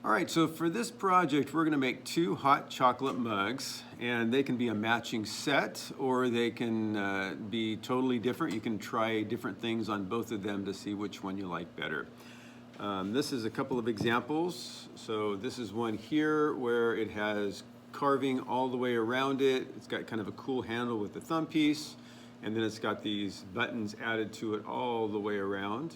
All right, so for this project, we're gonna make 2 hot chocolate mugs, and they can be a matching set, or they can be totally different. You can try different things on both of them to see which one you like better. This is a couple of examples. So this is one here where it has carving all the way around it. It's got kind of a cool handle with the thumb piece, and then it's got these buttons added to it all the way around.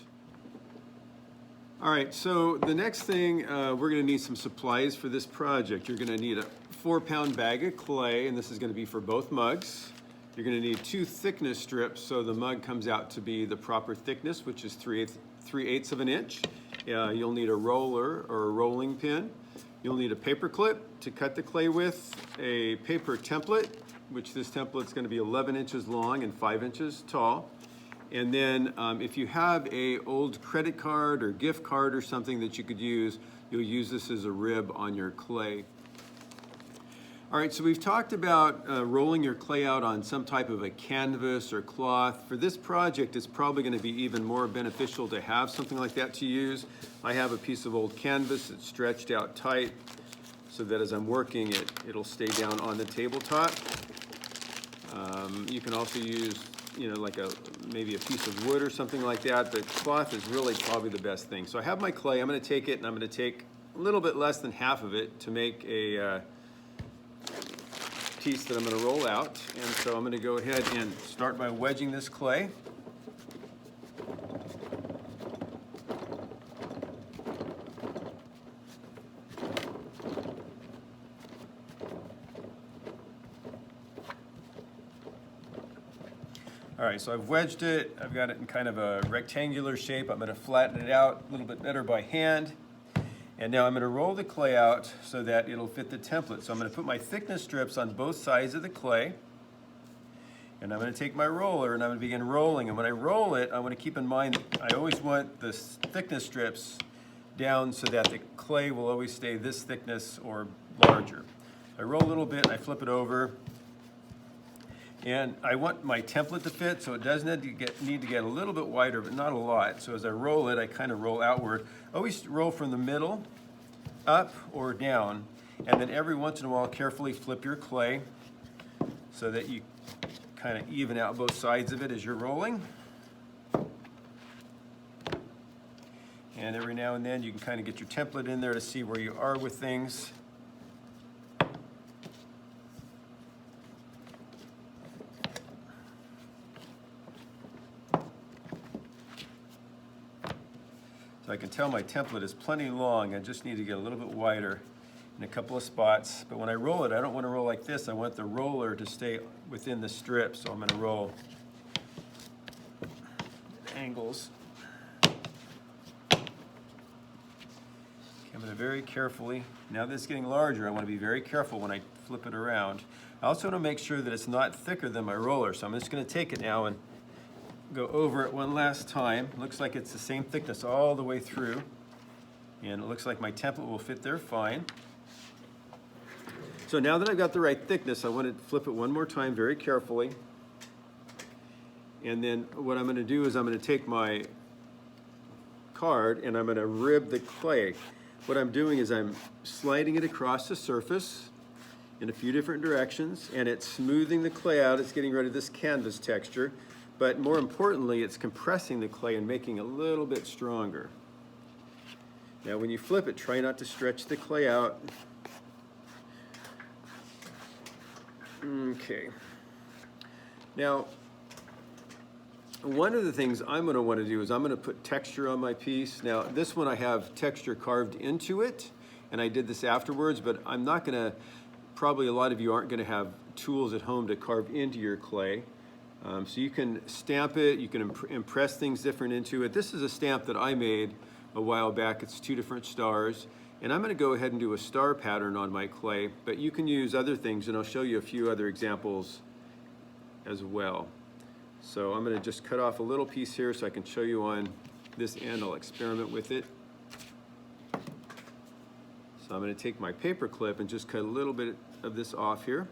All right, so the next thing, we're gonna need some supplies for this project. You're gonna need a 4-pound bag of clay, and this is gonna be for both mugs. You're gonna need 2 thickness strips so the mug comes out to be the proper thickness, which is 3/8 of an inch. You'll need a roller or a rolling pin. You'll need a paper clip to cut the clay with, a paper template, which this template's gonna be 11 inches long and 5 inches tall. And then if you have a old credit card or gift card or something that you could use, you'll use this as a rib on your clay. All right, so we've talked about rolling your clay out on some type of a canvas or cloth. For this project, it's probably gonna be even more beneficial to have something like that to use. I have a piece of old canvas that's stretched out tight so that as I'm working it, it'll stay down on the tabletop. You can also use like maybe a piece of wood or something like that, but cloth is really probably the best thing. So I have my clay, I'm gonna take it and I'm gonna take a little bit less than half of it to make a piece that I'm gonna roll out. And so I'm gonna go ahead and start by wedging this clay. All right, so I've wedged it. I've got it in kind of a rectangular shape. I'm gonna flatten it out a little bit better by hand. And now I'm gonna roll the clay out so that it'll fit the template. So I'm gonna put my thickness strips on both sides of the clay. And I'm gonna take my roller and I'm gonna begin rolling. And when I roll it, I wanna keep in mind, I always want the thickness strips down so that the clay will always stay this thickness or larger. I roll a little bit and I flip it over. And I want my template to fit, so it does need to get a little bit wider, but not a lot. So as I roll it, I kind of roll outward. Always roll from the middle, up or down, and then every once in a while, carefully flip your clay so that you kind of even out both sides of it as you're rolling. And every now and then, you can kind of get your template in there to see where you are with things. So I can tell my template is plenty long. I just need to get a little bit wider in a couple of spots. But when I roll it, I don't want to roll like this. I want the roller to stay within the strip. So I'm going to roll angles. Okay, I'm going to very carefully, now that it's getting larger, I want to be very careful when I flip it around. I also want to make sure that it's not thicker than my roller. So I'm just going to take it now and go over it one last time. Looks like it's the same thickness all the way through. And it looks like my template will fit there fine. So now that I've got the right thickness, I want to flip it one more time very carefully. And then what I'm going to do is I'm going to take my card and I'm going to rib the clay. What I'm doing is I'm sliding it across the surface in a few different directions, and it's smoothing the clay out. It's getting rid of this canvas texture. But more importantly, it's compressing the clay and making it a little bit stronger. Now when you flip it, try not to stretch the clay out. Okay. Now, one of the things I'm going to want to do is I'm going to put texture on my piece. Now this one I have texture carved into it, and I did this afterwards, but I'm not going to, probably a lot of you aren't going to have tools at home to carve into your clay. So you can stamp it, you can impress things different into it. This is a stamp that I made a while back. It's 2 different stars. And I'm going to go ahead and do a star pattern on my clay, but you can use other things, and I'll show you a few other examples as well. So I'm going to just cut off a little piece here so I can show you on this end. I'll experiment with it. So I'm going to take my paper clip and just cut a little bit of this off here.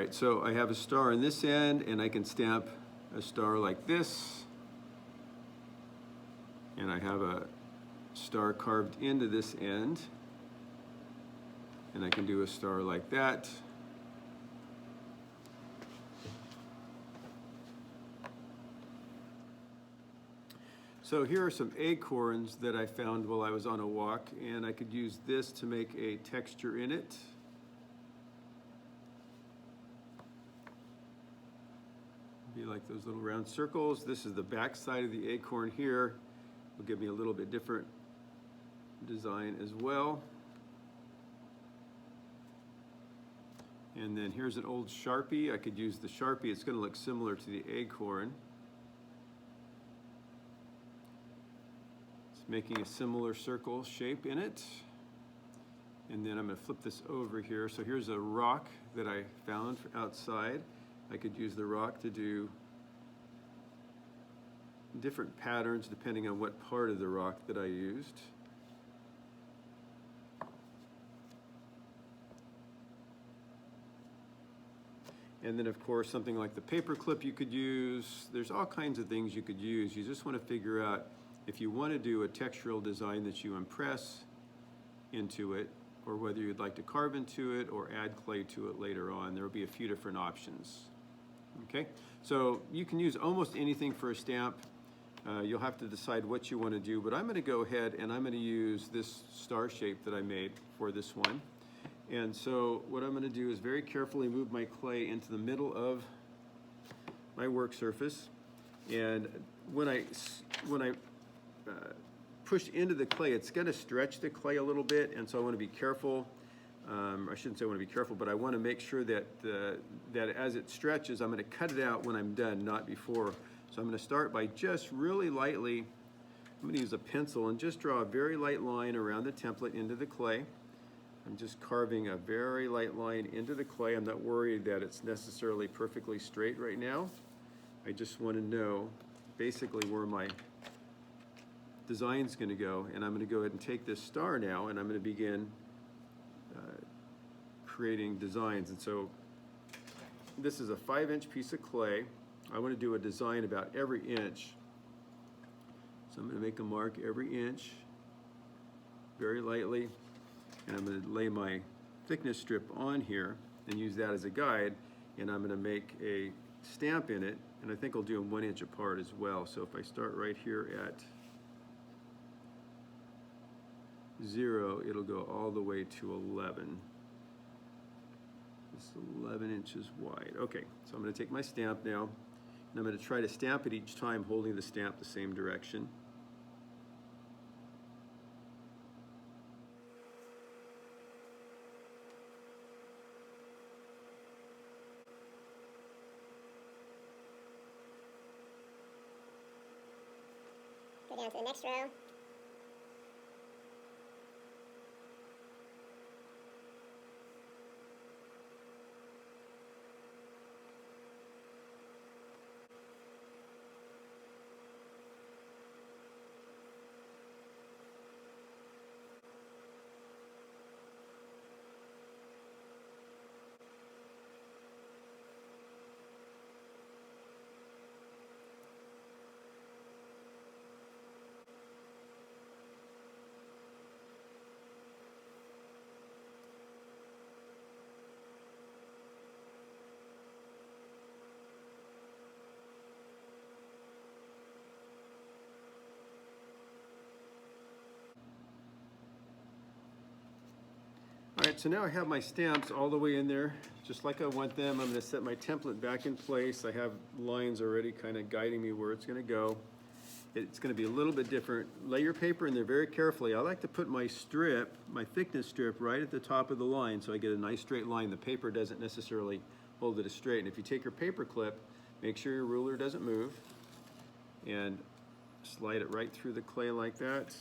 right, so I have a star on this end, and I can stamp a star like this. And I have a star carved into this end. And I can do a star like that. So here are some acorns that I found while I was on a walk, and I could use this to make a texture in it. Be like those little round circles. This is the back side of the acorn here. Will give me a little bit different design as well. And then here's an old Sharpie. I could use the Sharpie. It's going to look similar to the acorn. It's making a similar circle shape in it. And then I'm going to flip this over here. So here's a rock that I found outside. I could use the rock to do different patterns depending on what part of the rock that I used. And then of course something like the paper clip you could use. There's all kinds of things you could use. You just want to figure out if you want to do a textural design that you impress into it, or whether you'd like to carve into it or add clay to it later on. There will be a few different options. Okay, so you can use almost anything for a stamp. You'll have to decide what you want to do, but I'm going to go ahead and I'm going to use this star shape that I made for this one. And so what I'm going to do is very carefully move my clay into the middle of my work surface. And when I push into the clay, it's going to stretch the clay a little bit, and so I want to be careful. I shouldn't say I want to be careful, but I want to make sure that that as it stretches, I'm going to cut it out when I'm done, not before. So I'm going to start by just really lightly, I'm going to use a pencil and just draw a very light line around the template into the clay. I'm just carving a very light line into the clay. I'm not worried that it's necessarily perfectly straight right now. I just want to know basically where my design's going to go, and I'm going to go ahead and take this star now, and I'm going to begin creating designs. And so this is a 5-inch piece of clay. I want to do a design about every inch. So I'm going to make a mark every inch very lightly, and I'm going to lay my thickness strip on here and use that as a guide, and I'm going to make a stamp in it, and I think I'll do them 1 inch apart as well. So if I start right here at 0, it'll go all the way to 11. It's 11 inches wide. Okay, so I'm going to take my stamp now, and I'm going to try to stamp it each time holding the stamp the same direction. Go down to the next row. All right, so now I have my stamps all the way in there, just like I want them. I'm going to set my template back in place. I have lines already kind of guiding me where it's going to go. It's going to be a little bit different. Lay your paper in there very carefully. I like to put my strip, my thickness strip, right at the top of the line so I get a nice straight line. The paper doesn't necessarily hold it straight. And if you take your paper clip, make sure your ruler doesn't move, and slide it right through the clay like that.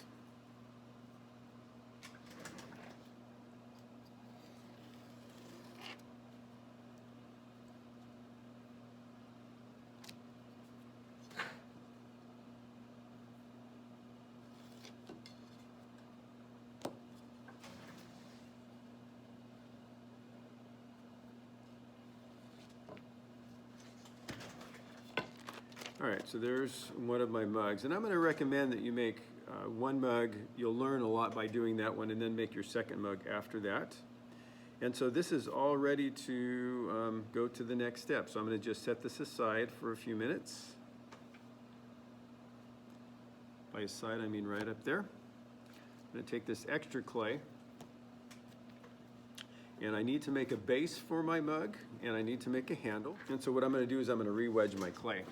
right, so there's one of my mugs. And I'm going to recommend that you make one mug. You'll learn a lot by doing that one, and then make your second mug after that. And so this is all ready to go to the next step. So I'm going to just set this aside for a few minutes. By aside, I mean right up there. I'm going to take this extra clay. And I need to make a base for my mug, and I need to make a handle. And so what I'm going to do is I'm going to re-wedge my clay.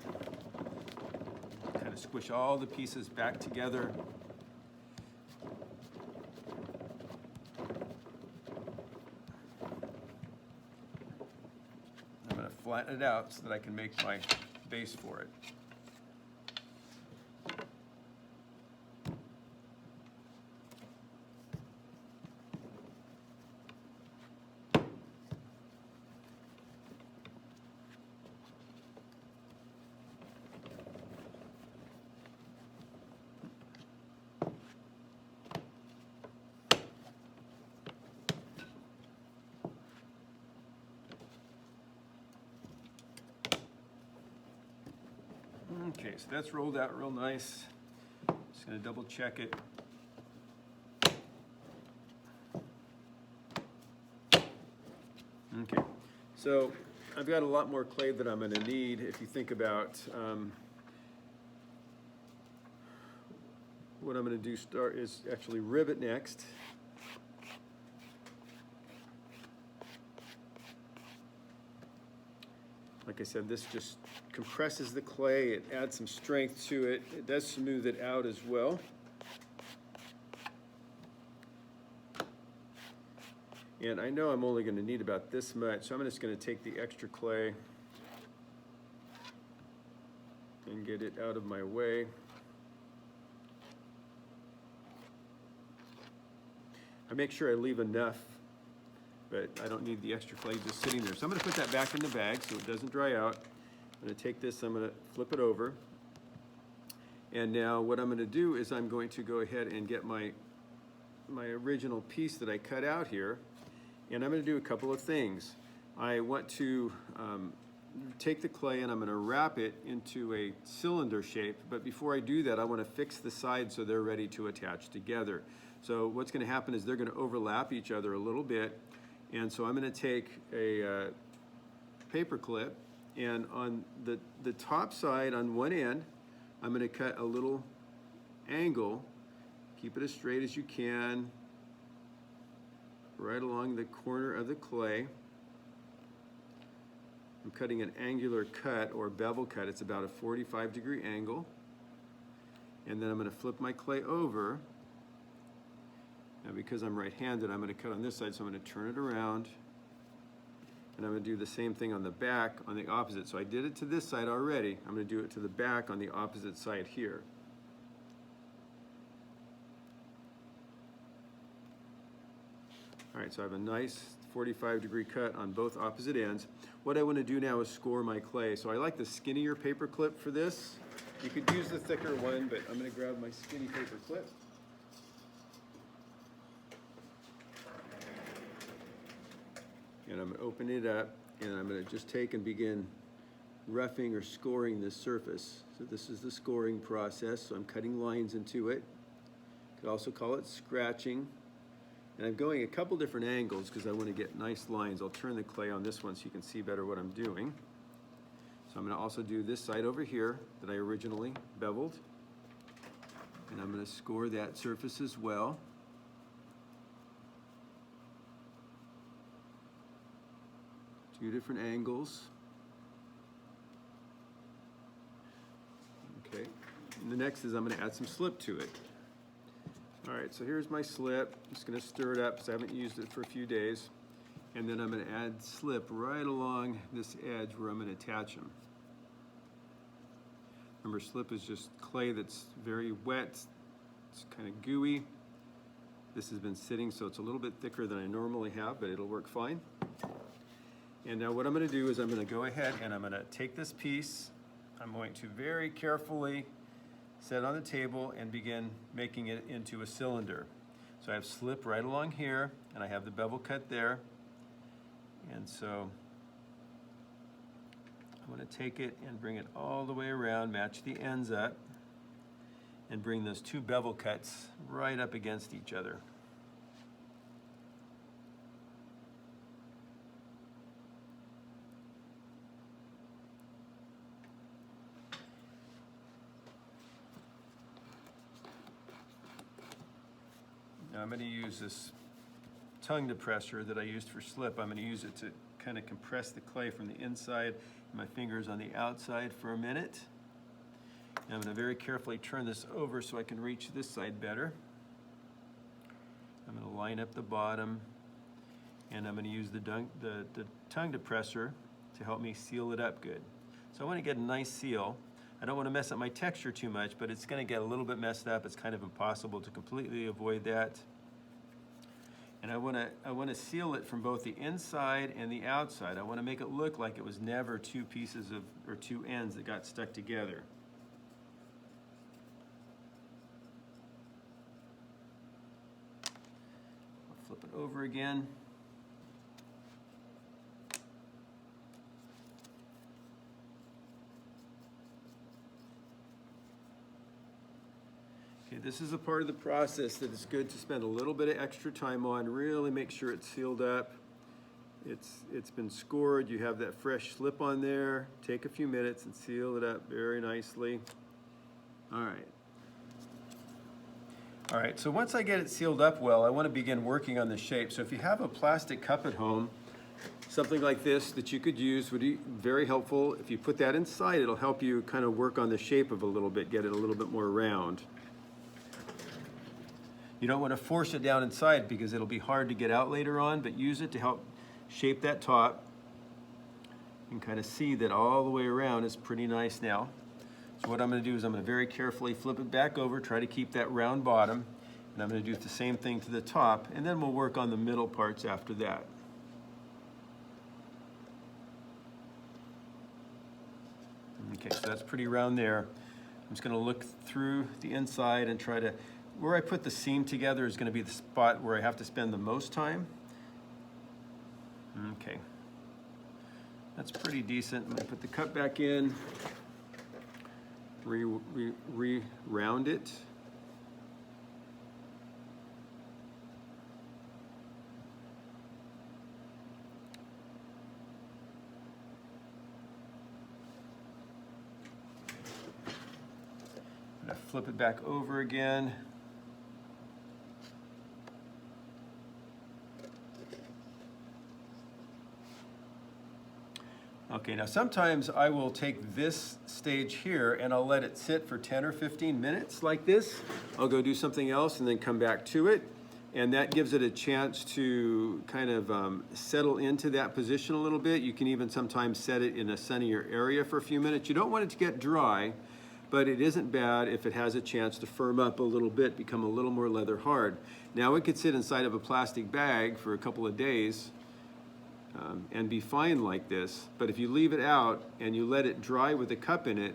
Kind of squish all the pieces back together. I'm going to flatten it out so that I can make my base for it. Okay, so that's rolled out real nice. Just gonna double check it. Okay, so I've got a lot more clay that I'm gonna need. If you think about what I'm gonna do is actually rivet next. Like I said, this just compresses the clay, it adds some strength to it, it does smooth it out as well. And I know I'm only going to need about this much, so I'm just going to take the extra clay and get it out of my way. I make sure I leave enough, but I don't need the extra clay just sitting there. So I'm going to put that back in the bag so it doesn't dry out. I'm going to take this, I'm going to flip it over. And now what I'm going to do is I'm going to go ahead and get my original piece that I cut out here. And I'm going to do a couple of things. I want to take the clay and I'm going to wrap it into a cylinder shape. But before I do that, I want to fix the sides so they're ready to attach together. So what's going to happen is they're going to overlap each other a little bit. And so I'm going to take a paper clip, and on the top side on one end, I'm going to cut a little angle. Keep it as straight as you can, right along the corner of the clay. I'm cutting an angular cut or bevel cut. It's about a 45-degree angle. And then I'm going to flip my clay over. Now because I'm right-handed, I'm going to cut on this side, so I'm going to turn it around. And I'm going to do the same thing on the back on the opposite. So I did it to this side already. I'm going to do it to the back on the opposite side here. All right, so I have a nice 45-degree cut on both opposite ends. What I want to do now is score my clay. So I like the skinnier paper clip for this. You could use the thicker one, but I'm going to grab my skinny paper clip. And I'm going to open it up, and I'm going to just take and begin roughing or scoring this surface. So this is the scoring process. So I'm cutting lines into it. You could also call it scratching. And I'm going a couple different angles because I want to get nice lines. I'll turn the clay on this one so you can see better what I'm doing. So I'm going to also do this side over here that I originally beveled. And I'm going to score that surface as well. Two different angles. Okay, and the next is I'm going to add some slip to it. All right, so here's my slip. I'm just going to stir it up because I haven't used it for a few days. And then I'm going to add slip right along this edge where I'm going to attach them. Remember, slip is just clay that's very wet. It's kind of gooey. This has been sitting, so it's a little bit thicker than I normally have, but it'll work fine. And now what I'm going to do is I'm going to go ahead and I'm going to take this piece. I'm going to very carefully set it on the table and begin making it into a cylinder. So I have slip right along here, and I have the bevel cut there. And so I want to take it and bring it all the way around, match the ends up, and bring those two bevel cuts right up against each other. Now I'm going to use this tongue depressor that I used for slip. I'm going to use it to kind of compress the clay from the inside, my fingers on the outside for a minute. And I'm going to very carefully turn this over so I can reach this side better. I'm going to line up the bottom, and I'm going to use the tongue depressor to help me seal it up good. So I want to get a nice seal. I don't want to mess up my texture too much, but it's going to get a little bit messed up. It's kind of impossible to completely avoid that. And I want to seal it from both the inside and the outside. I want to make it look like it was never two pieces of, or two ends that got stuck together. I'll flip it over again. Okay, this is a part of the process that is good to spend a little bit of extra time on. Really make sure it's sealed up. It's been scored. You have that fresh slip on there. Take a few minutes and seal it up very nicely. All right. All right, so once I get it sealed up well, I want to begin working on the shape. So if you have a plastic cup at home, something like this that you could use would be very helpful. If you put that inside, it'll help you kind of work on the shape of a little bit, get it a little bit more round. You don't want to force it down inside because it'll be hard to get out later on, but use it to help shape that top. You can kind of see that all the way around is pretty nice now. So what I'm going to do is I'm going to very carefully flip it back over, try to keep that round bottom, and I'm going to do the same thing to the top, and then we'll work on the middle parts after that. Okay, so that's pretty round there. I'm just going to look through the inside and try to, where I put the seam together is going to be the spot where I have to spend the most time. Okay, that's pretty decent. I'm going to put the cut back in, re-round it. I'm going to flip it back over again. Okay, now sometimes I will take this stage here and I'll let it sit for 10 or 15 minutes like this. I'll go do something else and then come back to it. And that gives it a chance to kind of settle into that position a little bit. You can even sometimes set it in a sunnier area for a few minutes. You don't want it to get dry, but it isn't bad if it has a chance to firm up a little bit, become a little more leather hard. Now it could sit inside of a plastic bag for a couple of days and be fine like this, but if you leave it out and you let it dry with a cup in it,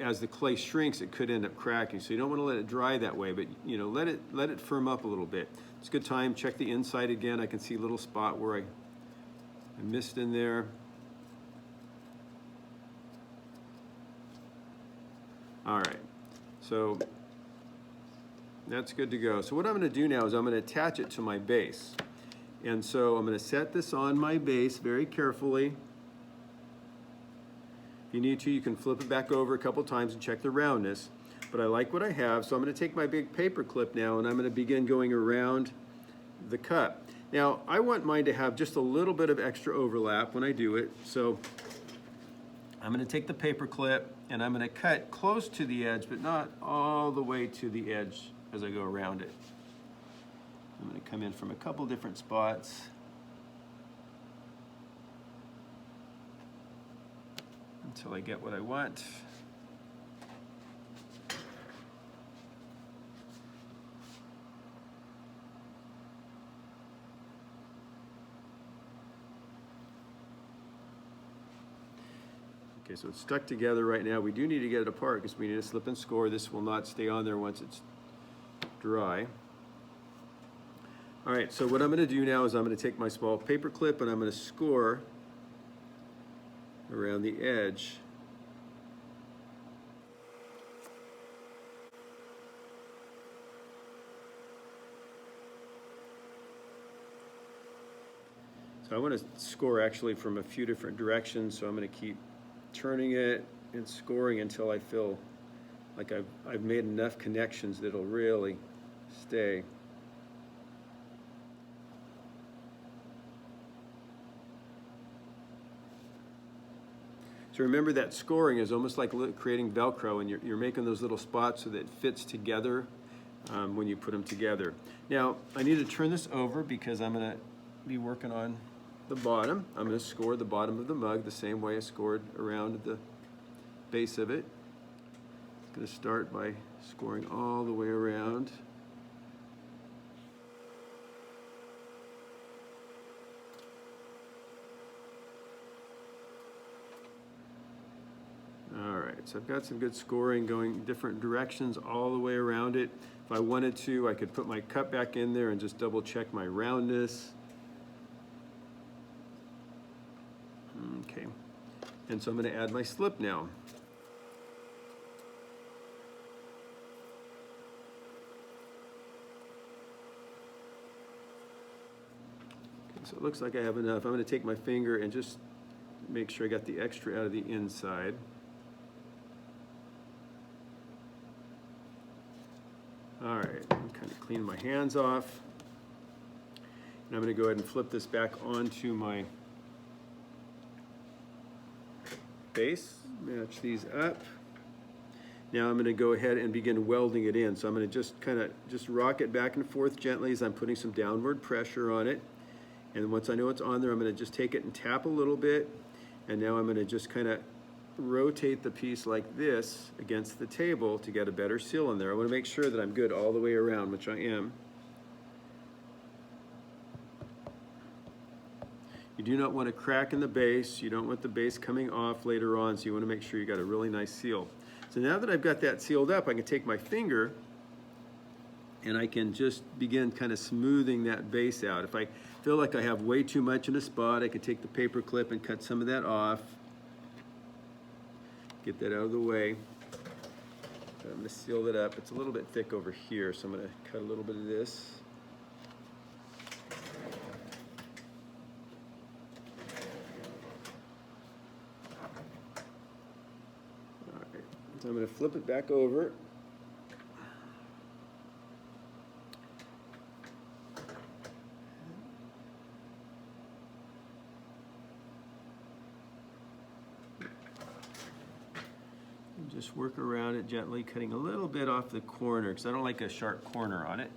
as the clay shrinks, it could end up cracking. So you don't want to let it dry that way, but you know, let it firm up a little bit. It's a good time. Check the inside again. I can see a little spot where I missed in there. All right, so that's good to go. So what I'm going to do now is I'm going to attach it to my base. And so I'm going to set this on my base very carefully. If you need to, you can flip it back over a couple times and check the roundness. But I like what I have, so I'm going to take my big paper clip now and I'm going to begin going around the cup. Now, I want mine to have just a little bit of extra overlap when I do it. So I'm going to take the paper clip and I'm going to cut close to the edge, but not all the way to the edge as I go around it. I'm going to come in from a couple different spots. Until I get what I want. Okay, so it's stuck together right now. We do need to get it apart because we need to slip and score. This will not stay on there once it's dry. All right, so what I'm going to do now is I'm going to take my small paper clip and I'm going to score around the edge. So I want to score actually from a few different directions, so I'm going to keep turning it and scoring until I feel like I've made enough connections that it'll really stay. So remember that scoring is almost like creating Velcro, and you're making those little spots so that it fits together when you put them together. Now, I need to turn this over because I'm going to be working on the bottom. I'm going to score the bottom of the mug the same way I scored around the base of it. I'm going to start by scoring all the way around. All right, so I've got some good scoring going different directions all the way around it. If I wanted to, I could put my cup back in there and just double check my roundness. Okay, and so I'm going to add my slip now. Okay, so it looks like I have enough. I'm going to take my finger and just make sure I got the extra out of the inside. All right, I'm kind of clean my hands off. And I'm going to go ahead and flip this back onto my base, match these up. Now I'm going to go ahead and begin welding it in. So I'm going to just kind of rock it back and forth gently as I'm putting some downward pressure on it. And once I know it's on there, I'm going to just take it and tap a little bit. And now I'm going to just kind of rotate the piece like this against the table to get a better seal in there. I want to make sure that I'm good all the way around, which I am. You do not want a crack in the base. You don't want the base coming off later on, so you want to make sure you got a really nice seal. So now that I've got that sealed up, I can take my finger and I can just begin kind of smoothing that base out. If I feel like I have way too much in a spot, I can take the paper clip and cut some of that off. Get that out of the way. I'm going to seal that up. It's a little bit thick over here, so I'm going to cut a little bit of this. All right, so I'm going to flip it back over. Just work around it gently, cutting a little bit off the corner because I don't like a sharp corner on it.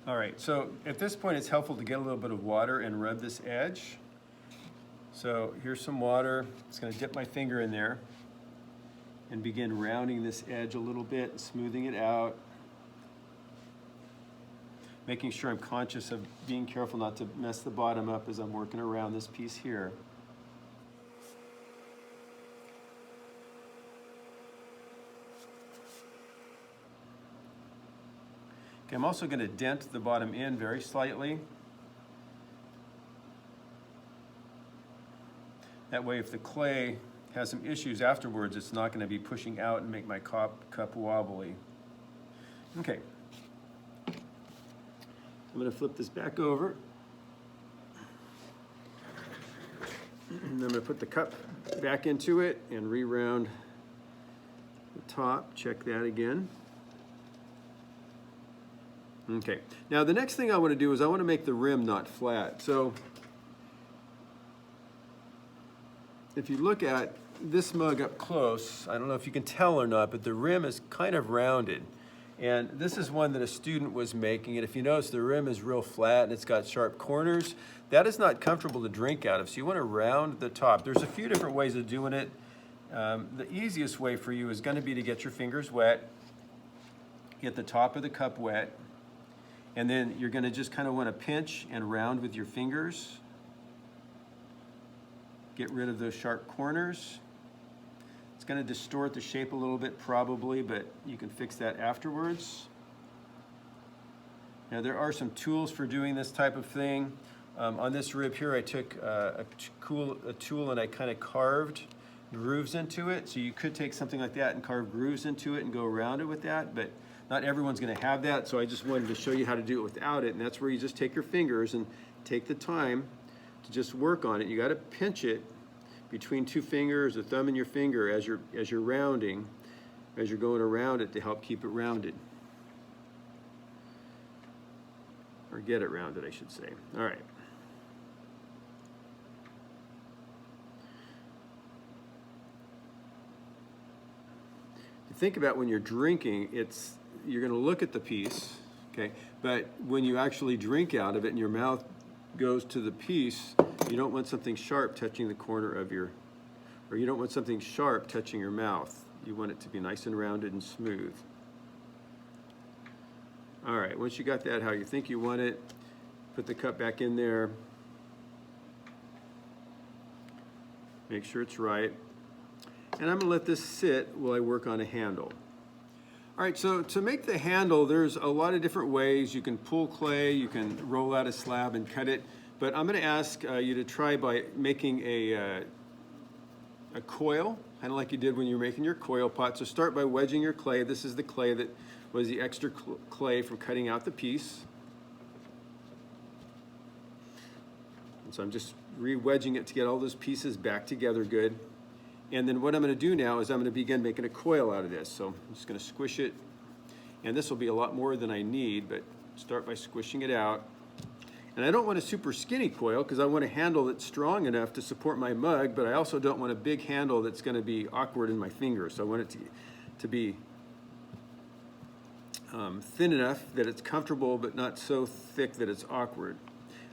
All right, so at this point it's helpful to get a little bit of water and rub this edge. So here's some water. It's going to dip my finger in there and begin rounding this edge a little bit and smoothing it out. Making sure I'm conscious of being careful not to mess the bottom up as I'm working around this piece here. Okay, I'm also going to dent the bottom end very slightly. That way if the clay has some issues afterwards, it's not going to be pushing out and make my cup wobbly. Okay. I'm going to flip this back over. And I'm going to put the cup back into it and re-round the top. Check that again. Okay, now the next thing I want to do is I want to make the rim not flat. So if you look at this mug up close, I don't know if you can tell or not, but the rim is kind of rounded. And this is one that a student was making, and if you notice, the rim is real flat and it's got sharp corners. That is not comfortable to drink out of, so you want to round the top. There's a few different ways of doing it. The easiest way for you is going to be to get your fingers wet, get the top of the cup wet, and then you're going to just kind of want to pinch and round with your fingers. Get rid of those sharp corners. It's going to distort the shape a little bit probably, but you can fix that afterwards. Now there are some tools for doing this type of thing. On this rib here, I took a tool and I kind of carved grooves into it. So you could take something like that and carve grooves into it and go around it with that, but not everyone's going to have that. So I just wanted to show you how to do it without it. And that's where you just take your fingers and take the time to just work on it. You got to pinch it between two fingers, the thumb and your finger, as you're rounding, as you're going around it to help keep it rounded. Or get it rounded, I should say. All right. Think about when you're drinking, you're going to look at the piece, okay? But when you actually drink out of it and your mouth goes to the piece, you don't want something sharp touching the corner of or you don't want something sharp touching your mouth. You want it to be nice and rounded and smooth. All right, once you got that how you think you want it, put the cup back in there. Make sure it's right. And I'm gonna let this sit while I work on a handle. All right, so to make the handle, there's a lot of different ways. You can pull clay, you can roll out a slab and cut it, but I'm gonna ask you to try by making a coil, kind of like you did when you were making your coil pot. So start by wedging your clay. This is the clay that was the extra clay from cutting out the piece. And so I'm just re-wedging it to get all those pieces back together good. And then what I'm going to do now is I'm going to begin making a coil out of this. So I'm just going to squish it. And this will be a lot more than I need, but start by squishing it out. And I don't want a super skinny coil because I want a handle that's strong enough to support my mug, but I also don't want a big handle that's going to be awkward in my fingers. So I want it to be thin enough that it's comfortable, but not so thick that it's awkward.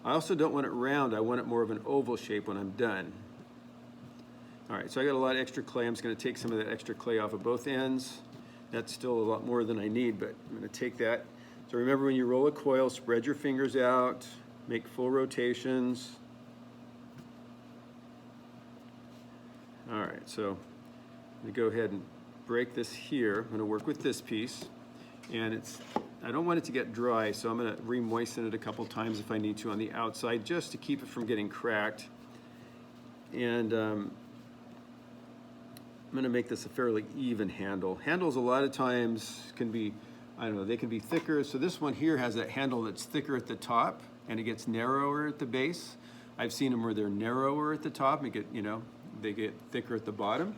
I also don't want it round. I want it more of an oval shape when I'm done. All right, so I got a lot of extra clay. I'm just going to take some of that extra clay off of both ends. That's still a lot more than I need, but I'm going to take that. So remember, when you roll a coil, spread your fingers out, make full rotations. All right, so I'm going to go ahead and break this here. I'm going to work with this piece, and I don't want it to get dry, so I'm going to re-moisten it a couple times if I need to on the outside, just to keep it from getting cracked. And I'm going to make this a fairly even handle. Handles a lot of times can be, I don't know, they can be thicker. So this one here has that handle that's thicker at the top and it gets narrower at the base. I've seen them where they're narrower at the top and they get thicker at the bottom.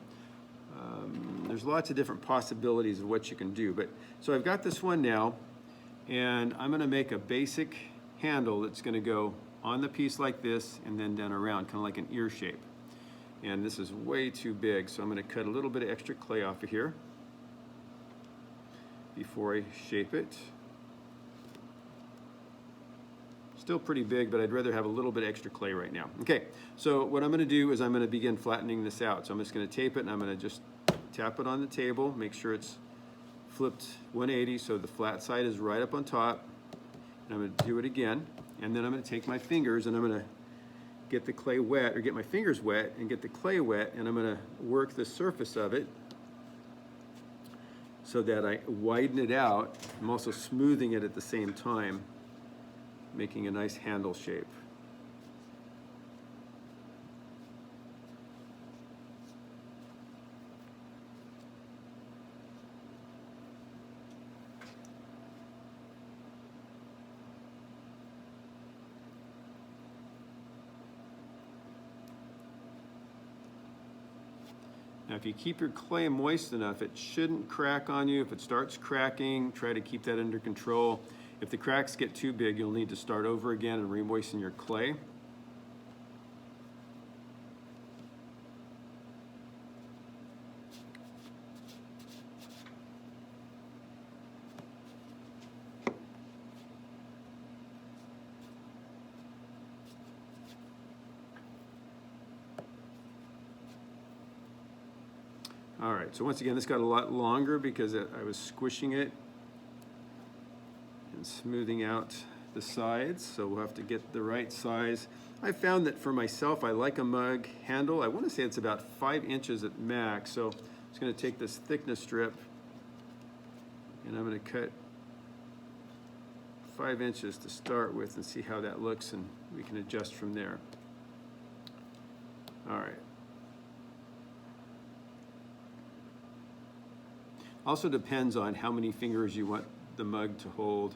There's lots of different possibilities of what you can do. So I've got this one now, and I'm going to make a basic handle that's going to go on the piece like this and then down around, kind of like an ear shape. And this is way too big, so I'm going to cut a little bit of extra clay off of here before I shape it. Still pretty big, but I'd rather have a little bit extra clay right now. Okay, so what I'm going to do is I'm going to begin flattening this out. So I'm just going to tape it, and I'm going to just tap it on the table, make sure it's flipped 180 so the flat side is right up on top. And I'm going to do it again, and then I'm going to take my fingers and I'm going to get the clay wet, or get my fingers wet and get the clay wet, and I'm going to work the surface of it so that I widen it out. I'm also smoothing it at the same time, making a nice handle shape. Now, if you keep your clay moist enough, it shouldn't crack on you. If it starts cracking, try to keep that under control. If the cracks get too big, you'll need to start over again and re-moisten your clay. All right, so once again, this got a lot longer because I was squishing it and smoothing out the sides, so we'll have to get the right size. I found that for myself, I like a mug handle. I want to say it's about 5 inches at max, so I'm just going to take this thickness strip and I'm going to cut 5 inches to start with and see how that looks, and we can adjust from there. All right. Also depends on how many fingers you want the mug to hold.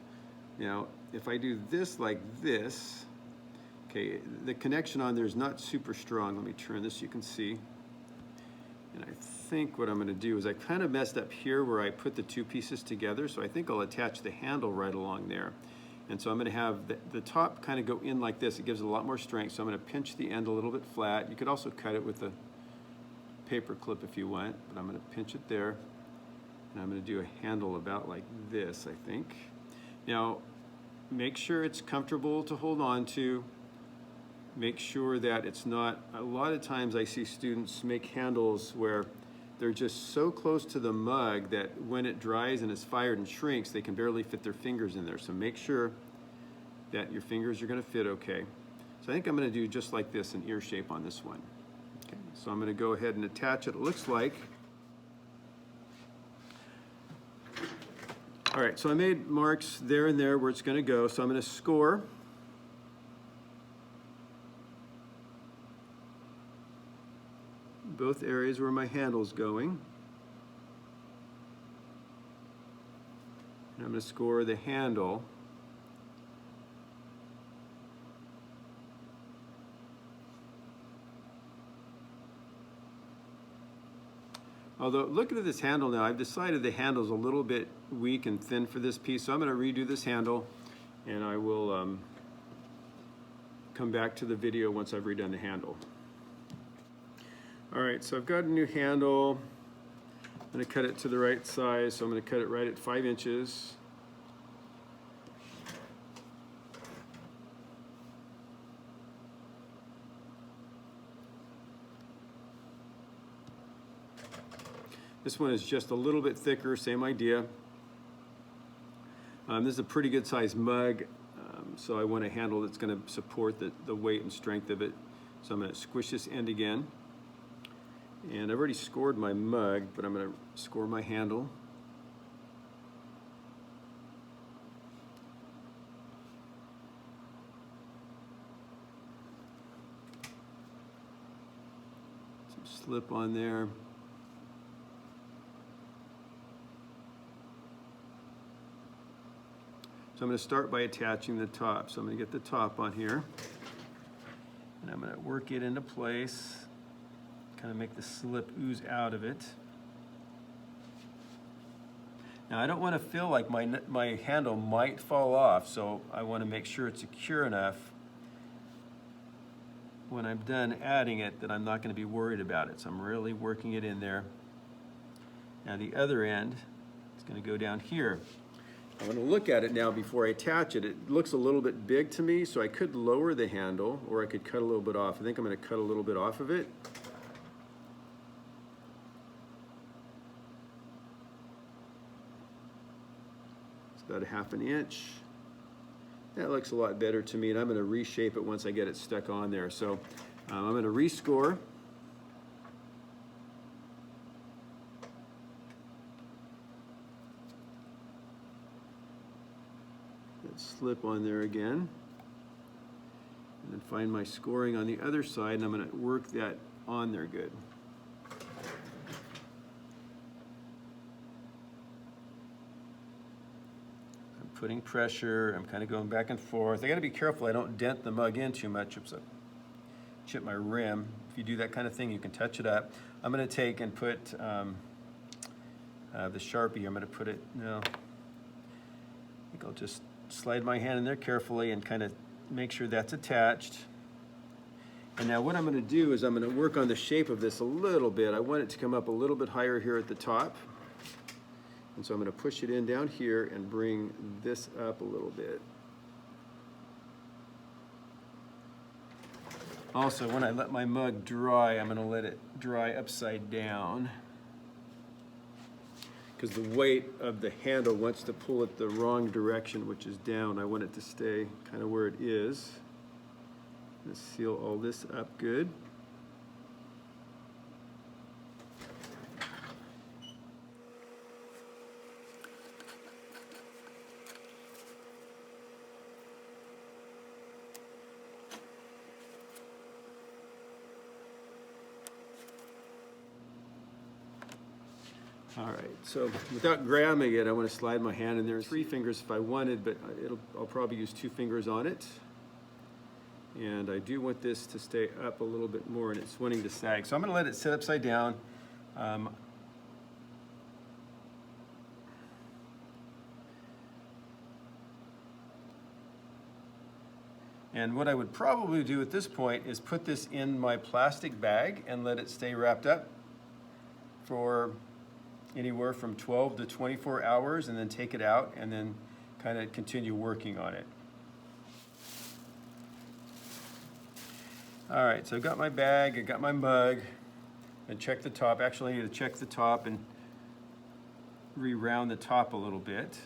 Now, if I do this like this, okay, the connection on there is not super strong. Let me turn this so you can see. And I think what I'm going to do is I kind of messed up here where I put the 2 pieces together, so I think I'll attach the handle right along there. And so I'm going to have the top kind of go in like this. It gives it a lot more strength, so I'm going to pinch the end a little bit flat. You could also cut it with a paper clip if you want, but I'm going to pinch it there. And I'm going to do a handle about like this, I think. Now, make sure it's comfortable to hold on to. Make sure that it's not, a lot of times I see students make handles where they're just so close to the mug that when it dries and is fired and shrinks, they can barely fit their fingers in there. So make sure that your fingers are going to fit okay. So I think I'm going to do just like this, an ear shape on this one. Okay, so I'm going to go ahead and attach it. It looks like. All right, so I made marks there and there where it's going to go. So I'm going to score. Both areas where my handle's going. And I'm going to score the handle. Although, looking at this handle now, I've decided the handle's a little bit weak and thin for this piece, so I'm going to redo this handle, and I will come back to the video once I've redone the handle. All right, so I've got a new handle. I'm going to cut it to the right size, so I'm going to cut it right at 5 inches. This one is just a little bit thicker, same idea. This is a pretty good sized mug, so I want a handle that's going to support the weight and strength of it. So I'm going to squish this end again. And I've already scored my mug, but I'm going to score my handle. Some slip on there. So I'm going to start by attaching the top. So I'm going to get the top on here. And I'm going to work it into place. Kind of make the slip ooze out of it. Now I don't want to feel like my handle might fall off, so I want to make sure it's secure enough when I'm done adding it that I'm not going to be worried about it. So I'm really working it in there. Now the other end is going to go down here. I'm going to look at it now before I attach it. It looks a little bit big to me, so I could lower the handle or I could cut a little bit off. I think I'm going to cut a little bit off of it. About a ½ inch. That looks a lot better to me, and I'm going to reshape it once I get it stuck on there. So I'm going to rescore. That slip on there again. And then find my scoring on the other side, and I'm going to work that on there good. Putting pressure, I'm kind of going back and forth. I got to be careful I don't dent the mug in too much. Oops, I chip my rim. If you do that kind of thing, you can touch it up. I'm going to take and put the Sharpie. I'm going to put it, no, I think I'll just slide my hand in there carefully and kind of make sure that's attached. And now what I'm going to do is I'm going to work on the shape of this a little bit. I want it to come up a little bit higher here at the top. And so I'm going to push it in down here and bring this up a little bit. Also, when I let my mug dry, I'm going to let it dry upside down. because the weight of the handle wants to pull it the wrong direction, which is down. I want it to stay kind of where it is. Let's seal all this up good. All right, so without grabbing it, I want to slide my hand in there. 3 fingers if I wanted, but I'll probably use 2 fingers on it. And I do want this to stay up a little bit more, and it's wanting to sag. So I'm going to let it sit upside down. And what I would probably do at this point is put this in my plastic bag and let it stay wrapped up for anywhere from 12 to 24 hours, and then take it out and then kind of continue working on it. All right, so I've got my bag, I've got my mug, and check the top. Actually, I need to check the top and re-round the top a little bit.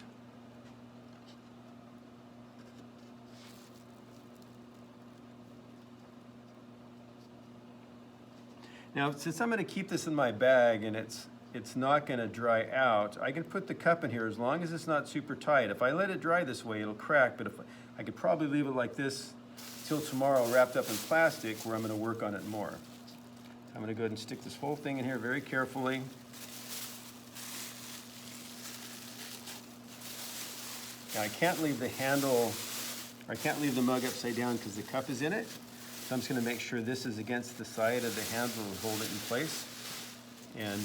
Now, since I'm going to keep this in my bag and it's not going to dry out, I can put the cup in here as long as it's not super tight. If I let it dry this way, it'll crack, but if I could probably leave it like this till tomorrow, wrapped up in plastic, where I'm going to work on it more. I'm going to go ahead and stick this whole thing in here very carefully. Now, I can't leave the handle, or I can't leave the mug upside down because the cup is in it. So I'm just going to make sure this is against the side of the handle and hold it in place. And